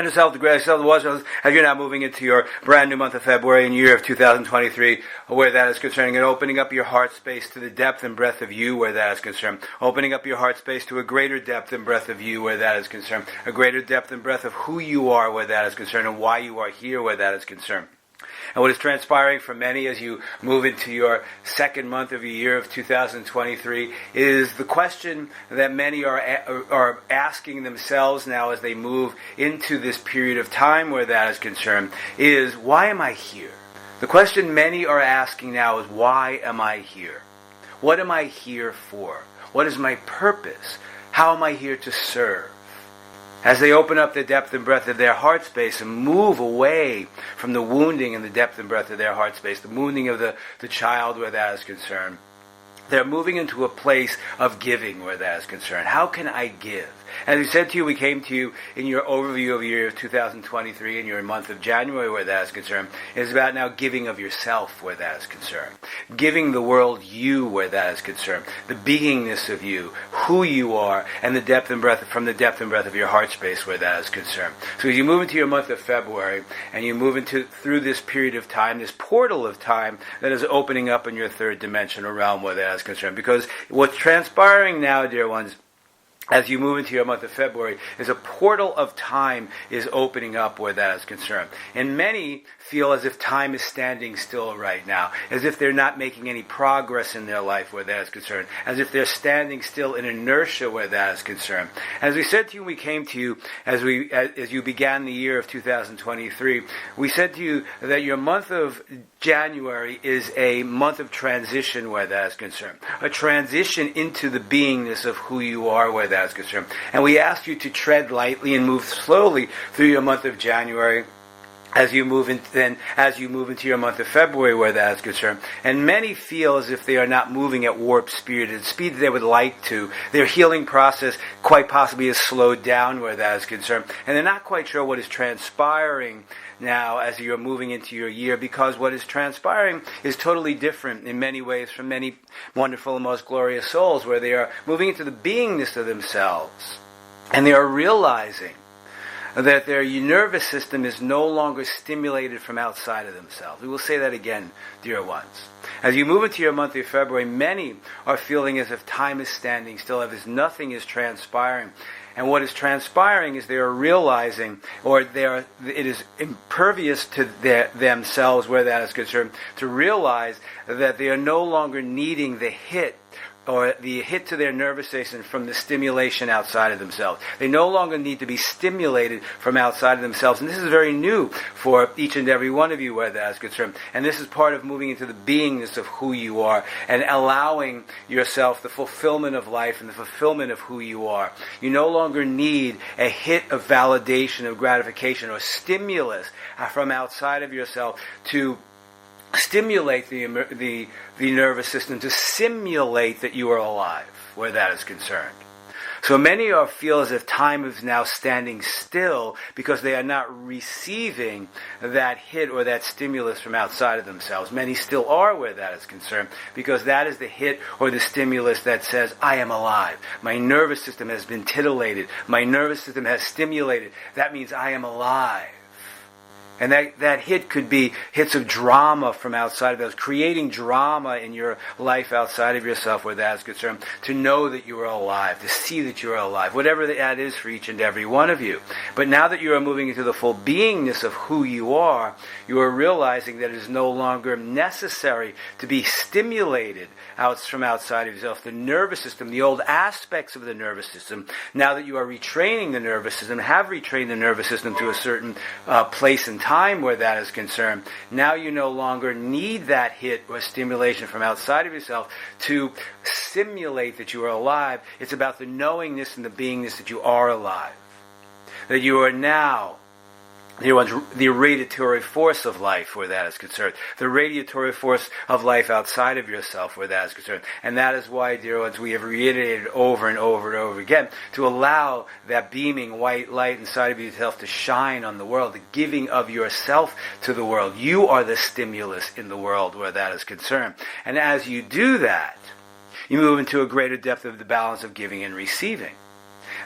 yourself, the greatest self, the was yourself, as you're now moving into your brand new month of February and year of 2023, where that is concerned, and opening up your heart space to the depth and breadth of you where that is concerned. Opening up your heart space to a greater depth and breadth of you where that is concerned. A greater depth and breadth of who you are where that is concerned and why you are here where that is concerned. And what is transpiring for many as you move into your second month of the year of 2023 is the question that many are asking themselves now as they move into this period of time where that is concerned is, why am I here? The question many are asking now is, why am I here? What am I here for? What is my purpose? How am I here to serve? As they open up the depth and breadth of their heart space and move away from the wounding and the depth and breadth of their heart space, the wounding of the child where that is concerned, they're moving into a place of giving where that is concerned. How can I give? As we said to you, we came to you in your overview of the year of 2023 in your month of January where that is concerned. It's about now giving of yourself where that is concerned. Giving the world you where that is concerned. The beingness of you, who you are, and the depth and breadth, from the depth and breadth of your heart space where that is concerned. So as you move into your month of February, and you move through this period of time, this portal of time that is opening up in your third dimensional realm where that is concerned. Because what's transpiring now, dear ones, as you move into your month of February, is a portal of time is opening up where that is concerned. And many feel as if time is standing still right now, as if they're not making any progress in their life where that is concerned, as if they're standing still in inertia where that is concerned. As we said to you, we came to you as you began the year of 2023, we said to you that your month of January is a month of transition where that is concerned. A transition into the beingness of who you are where that is concerned. And we asked you to tread lightly and move slowly through your month of January as you move into your month of February where that is concerned. And many feel as if they are not moving at warp speed, at the speed that they would like to. Their healing process quite possibly is slowed down where that is concerned. And they're not quite sure what is transpiring now as you're moving into your year, because what is transpiring is totally different in many ways from many wonderful and most glorious souls, where they are moving into the beingness of themselves. And they are realizing that their nervous system is no longer stimulated from outside of themselves. We will say that again, dear ones. As you move into your month of February, many are feeling as if time is standing still, as if nothing is transpiring. And what is transpiring is they are realizing, or it is impervious to themselves where that is concerned, to realize that they are no longer needing the hit or the hit to their nervous system from the stimulation outside of themselves. They no longer need to be stimulated from outside of themselves. And this is very new for each and every one of you where that is concerned. And this is part of moving into the beingness of who you are and allowing yourself the fulfillment of life and the fulfillment of who you are. You no longer need a hit of validation, of gratification, or stimulus from outside of yourself to stimulate the nervous system, to simulate that you are alive, where that is concerned. So many feel as if time is now standing still because they are not receiving that hit or that stimulus from outside of themselves. Many still are where that is concerned, because that is the hit or the stimulus that says, I am alive. My nervous system has been titillated. My nervous system has stimulated. That means I am alive. And that hit could be hits of drama from outside of us, creating drama in your life outside of yourself where that is concerned, to know that you are alive, to see that you are alive, whatever that is for each and every one of you. But now that you are moving into the full beingness of who you are realizing that it is no longer necessary to be stimulated from outside of yourself. The nervous system, the old aspects of the nervous system, now that you are retraining the nervous system, have retrained the nervous system to a certain place and time where that is concerned, now you no longer need that hit or stimulation from outside of yourself to simulate that you are alive. It's about the knowingness and the beingness that you are alive. That you are now the radiatory force of life where that is concerned. The radiatory force of life outside of yourself where that is concerned. And that is why, dear ones, we have reiterated over and over and over again to allow that beaming white light inside of yourself to shine on the world, the giving of yourself to the world. You are the stimulus in the world where that is concerned. And as you do that, you move into a greater depth of the balance of giving and receiving.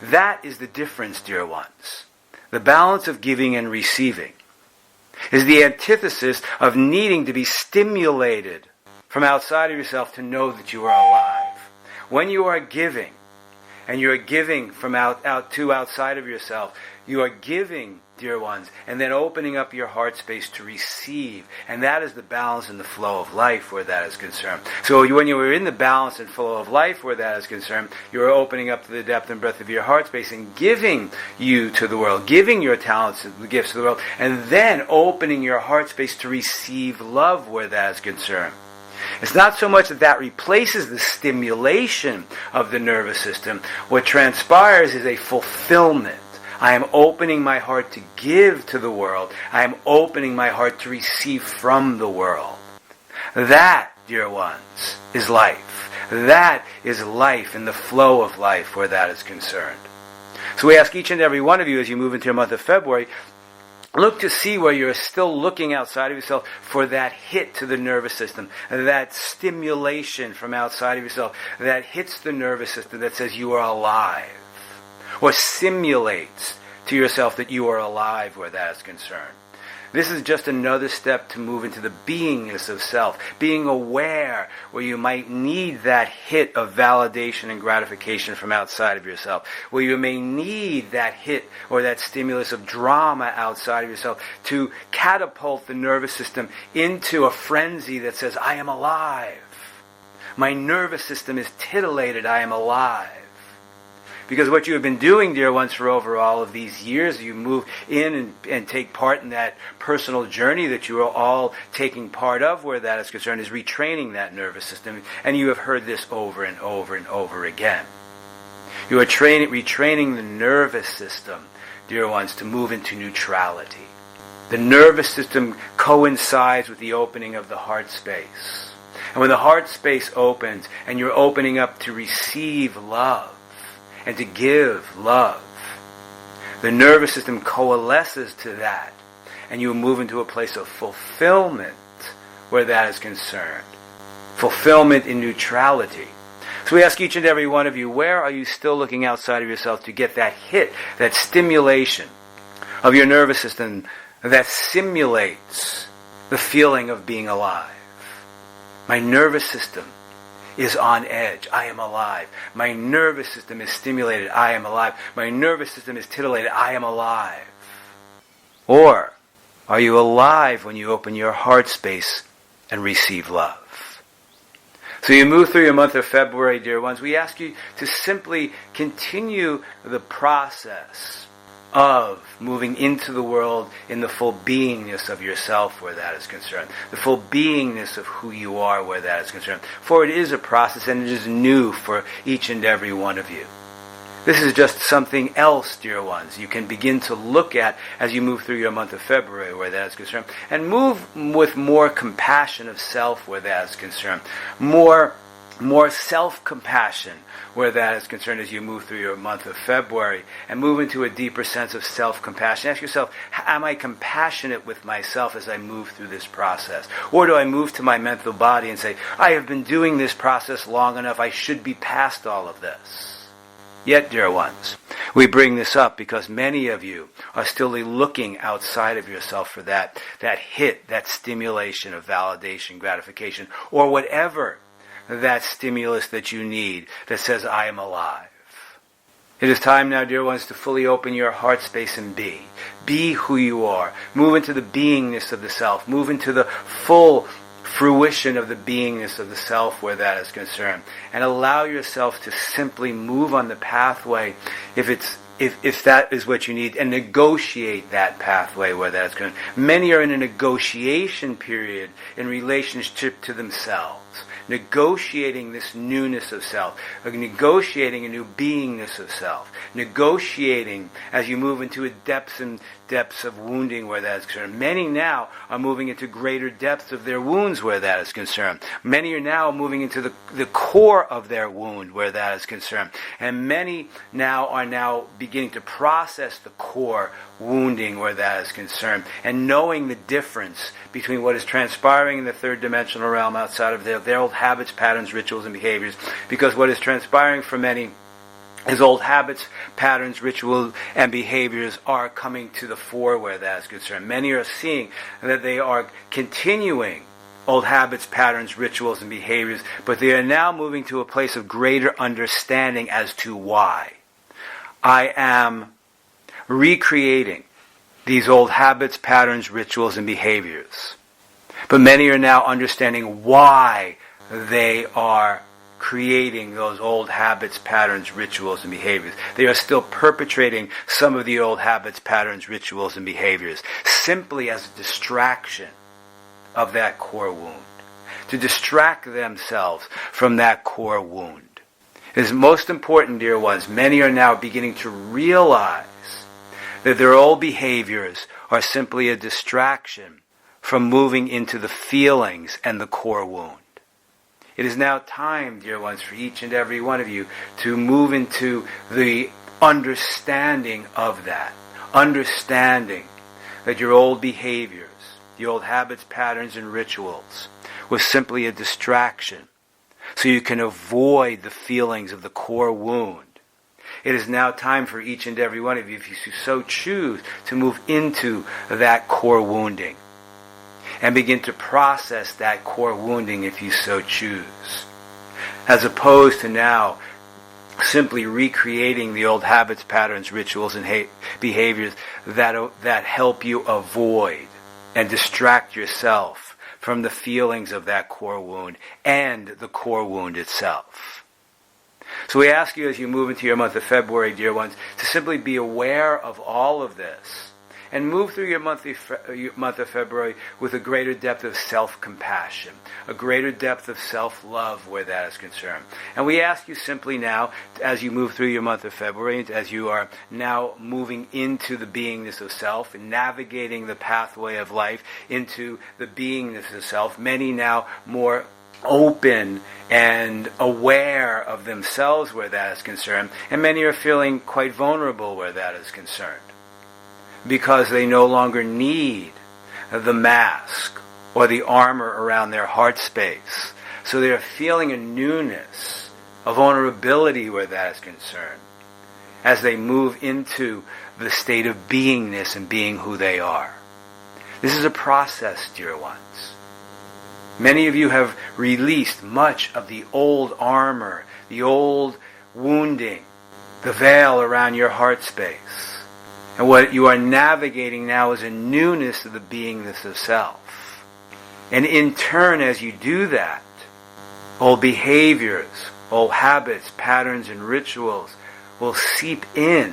That is the difference, dear ones. the balance of giving and receiving, is the antithesis of needing to be stimulated from outside of yourself to know that you are alive. When you are giving, and you are giving from outside of yourself, you are giving, dear ones, and then opening up your heart space to receive. And that is the balance and the flow of life where that is concerned. So when you are in the balance and flow of life where that is concerned, you are opening up to the depth and breadth of your heart space and giving you to the world, giving your talents and the gifts to the world, and then opening your heart space to receive love where that is concerned. It's not so much that replaces the stimulation of the nervous system. What transpires is a fulfillment. I am opening my heart to give to the world. I am opening my heart to receive from the world. That, dear ones, is life. That is life in the flow of life where that is concerned. So we ask each and every one of you as you move into the month of February, look to see where you're still looking outside of yourself for that hit to the nervous system, that stimulation from outside of yourself that hits the nervous system that says you are alive, or simulates to yourself that you are alive where that is concerned. This is just another step to move into the beingness of self, being aware where you might need that hit of validation and gratification from outside of yourself, where you may need that hit or that stimulus of drama outside of yourself to catapult the nervous system into a frenzy that says, I am alive. My nervous system is titillated, I am alive. Because what you have been doing, dear ones, for over all of these years, you move in and take part in that personal journey that you are all taking part of where that is concerned, is retraining that nervous system. And you have heard this over and over and over again. You are retraining the nervous system, dear ones, to move into neutrality. The nervous system coincides with the opening of the heart space. And when the heart space opens and you're opening up to receive love, and to give love, the nervous system coalesces to that, and you move into a place of fulfillment where that is concerned. Fulfillment in neutrality. So we ask each and every one of you, where are you still looking outside of yourself to get that hit, that stimulation of your nervous system that simulates the feeling of being alive? My nervous system is on edge. I am alive. My nervous system is stimulated. I am alive. My nervous system is titillated. I am alive. Or are you alive when you open your heart space and receive love? So you move through your month of February, dear ones. We ask you to simply continue the process of moving into the world in the full beingness of yourself where that is concerned. The full beingness of who you are where that is concerned. For it is a process and it is new for each and every one of you. This is just something else, dear ones, you can begin to look at as you move through your month of February where that is concerned. And move with more compassion of self where that is concerned. More self-compassion where that is concerned as you move through your month of February, and move into a deeper sense of self-compassion. Ask yourself, am I compassionate with myself as I move through this process? Or do I move to my mental body and say, I have been doing this process long enough, I should be past all of this? Yet, dear ones, we bring this up because many of you are still looking outside of yourself for that hit, that stimulation of validation, gratification, or whatever that stimulus that you need that says, I am alive. It is time now, dear ones, to fully open your heart space and be. Be who you are. Move into the beingness of the self. Move into the full fruition of the beingness of the self where that is concerned. And allow yourself to simply move on the pathway if that is what you need, and negotiate that pathway where that is concerned. Many are in a negotiation period in relationship to themselves. Negotiating this newness of self, negotiating a new beingness of self, negotiating as you move into a depths of wounding where that is concerned. Many now are moving into greater depths of their wounds where that is concerned. Many are now moving into the core of their wound where that is concerned. And many now are beginning to process the core wounding where that is concerned, and knowing the difference between what is transpiring in the third dimensional realm outside of their old habits, patterns, rituals, and behaviors. Because what is transpiring for many His old habits, patterns, rituals, and behaviors are coming to the fore where that is concerned. Many are seeing that they are continuing old habits, patterns, rituals, and behaviors, but they are now moving to a place of greater understanding as to why. I am recreating these old habits, patterns, rituals, and behaviors. But many are now understanding why they are creating those old habits, patterns, rituals, and behaviors. They are still perpetrating some of the old habits, patterns, rituals, and behaviors simply as a distraction of that core wound, to distract themselves from that core wound. It is most important, dear ones, many are now beginning to realize that their old behaviors are simply a distraction from moving into the feelings and the core wound. It is now time, dear ones, for each and every one of you to move into the understanding of that. Understanding that your old behaviors, the old habits, patterns, and rituals was simply a distraction so you can avoid the feelings of the core wound. It is now time for each and every one of you, if you so choose, to move into that core wounding and begin to process that core wounding if you so choose. As opposed to now simply recreating the old habits, patterns, rituals, and behaviors that help you avoid and distract yourself from the feelings of that core wound and the core wound itself. So we ask you as you move into your month of February, dear ones, to simply be aware of all of this and move through your month of February with a greater depth of self-compassion, a greater depth of self-love where that is concerned. And we ask you simply now, as you move through your month of February, as you are now moving into the beingness of self and navigating the pathway of life into the beingness of self, many now more open and aware of themselves where that is concerned, and many are feeling quite vulnerable where that is concerned, because they no longer need the mask or the armor around their heart space. So they are feeling a newness, a vulnerability where that is concerned, as they move into the state of beingness and being who they are. This is a process, dear ones. Many of you have released much of the old armor, the old wounding, the veil around your heart space. And what you are navigating now is a newness of the beingness of self. And in turn, as you do that, old behaviors, old habits, patterns, and rituals will seep in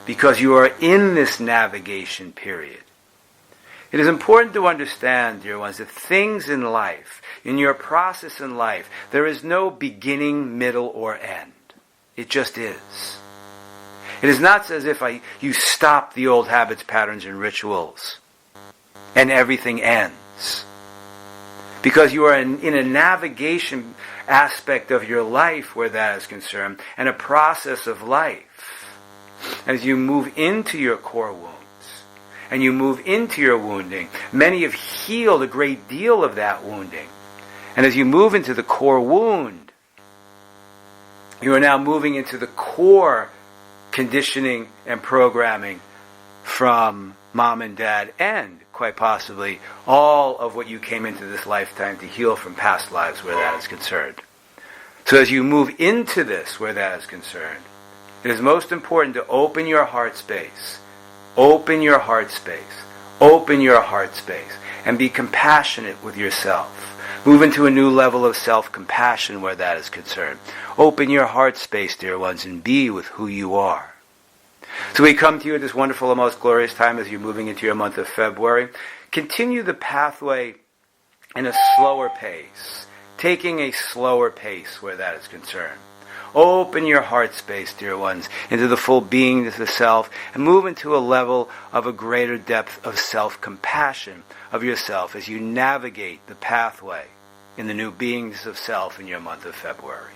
because you are in this navigation period. It is important to understand, dear ones, that things in life, in your process in life, there is no beginning, middle, or end. It just is. It is not as if you stop the old habits, patterns, and rituals and everything ends. Because you are in a navigation aspect of your life where that is concerned, and a process of life. As you move into your core wounds, and you move into your wounding, many have healed a great deal of that wounding. And as you move into the core wound, you are now moving into the core conditioning and programming from mom and dad, and quite possibly all of what you came into this lifetime to heal from past lives where that is concerned. So as you move into this where that is concerned, it is most important to open your heart space. Open your heart space. Open your heart space. And be compassionate with yourself. Move into a new level of self-compassion where that is concerned. Open your heart space, dear ones, and be with who you are. So we come to you at this wonderful and most glorious time as you're moving into your month of February. Continue the pathway in a slower pace, taking a slower pace where that is concerned. Open your heart space, dear ones, into the full beingness of self, and move into a level of a greater depth of self-compassion of yourself as you navigate the pathway in the new beingness of self in your month of February.